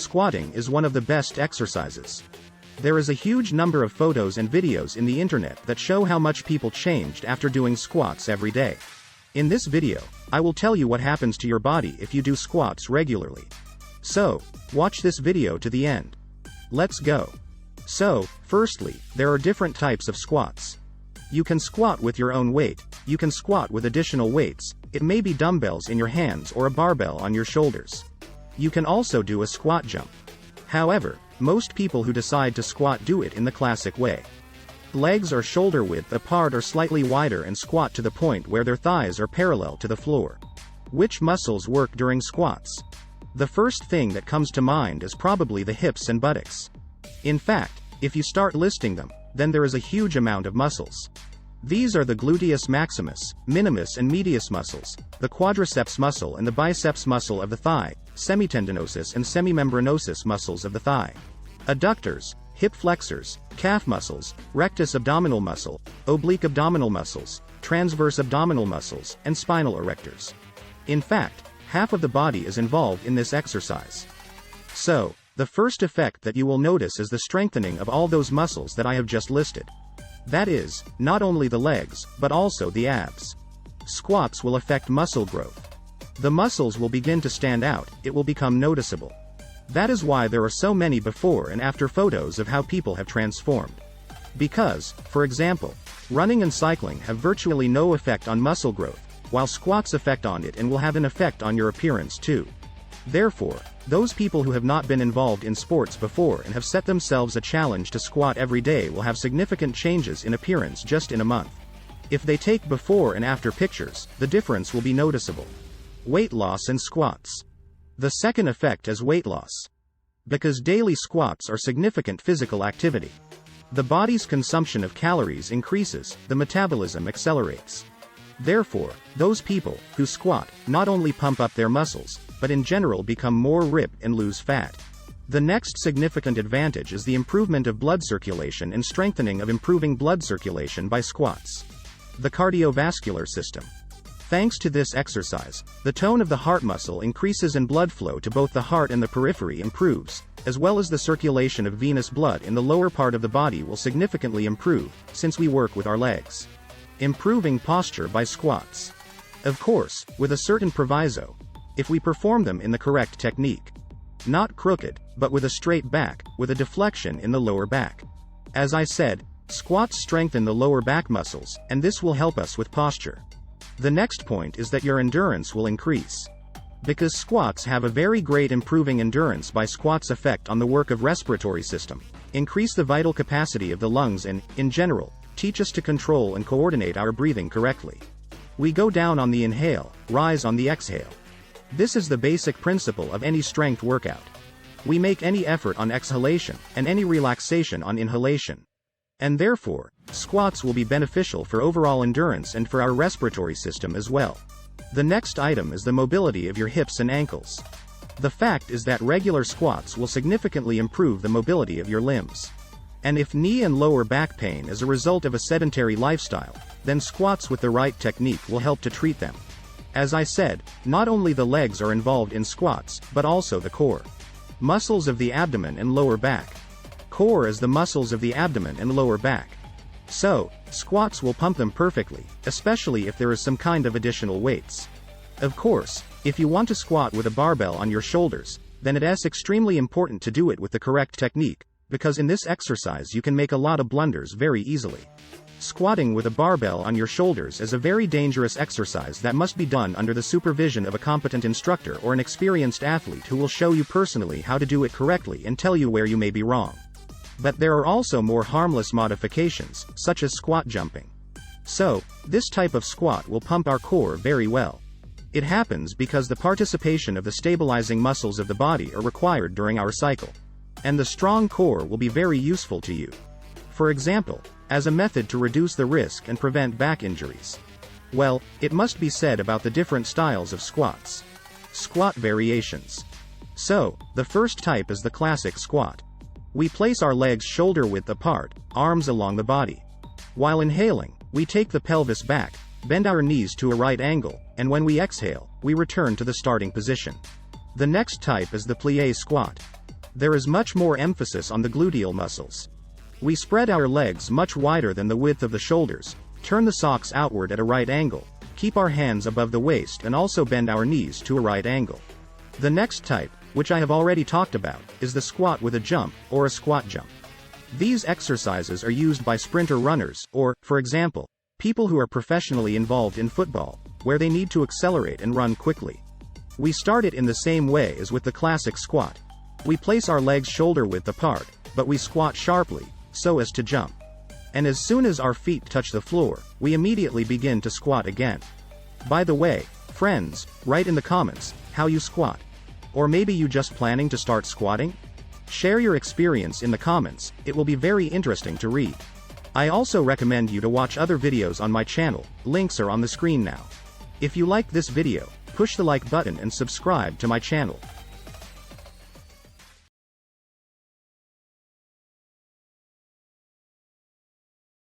squatting is one of the best exercises. There is a huge number of photos and videos in the internet that show how much people changed after doing squats every day. In this video, I will tell you what happens to your body if you do squats regularly. So, watch this video to the end. Let's go. So, firstly, there are different types of squats. You can squat with your own weight, you can squat with additional weights, it may be dumbbells in your hands or a barbell on your shoulders. You can also do a squat jump. However, most people who decide to squat do it in the classic way. Legs are shoulder width apart or slightly wider and squat to the point where their thighs are parallel to the floor. Which muscles work during squats? The first thing that comes to mind is probably the hips and buttocks. In fact, if you start listing them, then there is a huge amount of muscles. These are the gluteus maximus, minimus and medius muscles, the quadriceps muscle and the biceps muscle of the thigh, semitendinosus and semimembranosus muscles of the thigh, adductors, hip flexors, calf muscles, rectus abdominal muscle, oblique abdominal muscles, transverse abdominal muscles, and spinal erectors. In fact, half of the body is involved in this exercise. So, the first effect that you will notice is the strengthening of all those muscles that I have just listed. That is, not only the legs, but also the abs. Squats will affect muscle growth. The muscles will begin to stand out, it will become noticeable. That is why there are so many before and after photos of how people have transformed. Because, for example, running and cycling have virtually no effect on muscle growth, while squats affect on it and will have an effect on your appearance too. Therefore, those people who have not been involved in sports before and have set themselves a challenge to squat every day will have significant changes in appearance just in a month. If they take before and after pictures, the difference will be noticeable. Weight loss and squats. The second effect is weight loss. Because daily squats are significant physical activity. The body's consumption of calories increases, the metabolism accelerates. Therefore, those people who squat not only pump up their muscles, but in general become more ripped and lose fat. The next significant advantage is the improvement of blood circulation and strengthening of improving blood circulation by squats. The cardiovascular system. Thanks to this exercise, the tone of the heart muscle increases and blood flow to both the heart and the periphery improves, as well as the circulation of venous blood in the lower part of the body will significantly improve, since we work with our legs. Improving posture by squats. Of course, with a certain proviso. If we perform them in the correct technique. Not crooked, but with a straight back, with a deflection in the lower back. As I said, squats strengthen the lower back muscles, and this will help us with posture. The next point is that your endurance will increase. Because squats have a very great improving endurance by squats effect on the work of respiratory system, increase the vital capacity of the lungs and, in general, teach us to control and coordinate our breathing correctly. We go down on the inhale, rise on the exhale. This is the basic principle of any strength workout. We make any effort on exhalation, and any relaxation on inhalation. And therefore, squats will be beneficial for overall endurance and for our respiratory system as well. The next item is the mobility of your hips and ankles. The fact is that regular squats will significantly improve the mobility of your limbs. And if knee and lower back pain is a result of a sedentary lifestyle, then squats with the right technique will help to treat them. As I said, not only the legs are involved in squats, but also the core. Muscles of the abdomen and lower back. Core is the muscles of the abdomen and lower back. So, squats will pump them perfectly, especially if there is some kind of additional weights. Of course, if you want to squat with a barbell on your shoulders, then it is extremely important to do it with the correct technique, because in this exercise you can make a lot of blunders very easily. Squatting with a barbell on your shoulders is a very dangerous exercise that must be done under the supervision of a competent instructor or an experienced athlete who will show you personally how to do it correctly and tell you where you may be wrong. But there are also more harmless modifications, such as squat jumping. So, this type of squat will pump our core very well. It happens because the participation of the stabilizing muscles of the body are required during our cycle. And the strong core will be very useful to you. For example, as a method to reduce the risk and prevent back injuries. Well, it must be said about the different styles of squats. Squat variations. So, the first type is the classic squat. We place our legs shoulder width apart, arms along the body. While inhaling, we take the pelvis back, bend our knees to a right angle, and when we exhale, we return to the starting position. The next type is the plie squat. There is much more emphasis on the gluteal muscles. We spread our legs much wider than the width of the shoulders, turn the socks outward at a right angle, keep our hands above the waist and also bend our knees to a right angle. The next type, which I have already talked about, is the squat with a jump, or a squat jump. These exercises are used by sprinter runners, or, for example, people who are professionally involved in football, where they need to accelerate and run quickly. We start it in the same way as with the classic squat. We place our legs shoulder width apart, but we squat sharply, so as to jump. And as soon as our feet touch the floor, we immediately begin to squat again. By the way, friends, write in the comments how you squat. Or maybe you just planning to start squatting? Share your experience in the comments, it will be very interesting to read. I also recommend you to watch other videos on my channel, links are on the screen now. If you liked this video, push the like button and subscribe to my channel.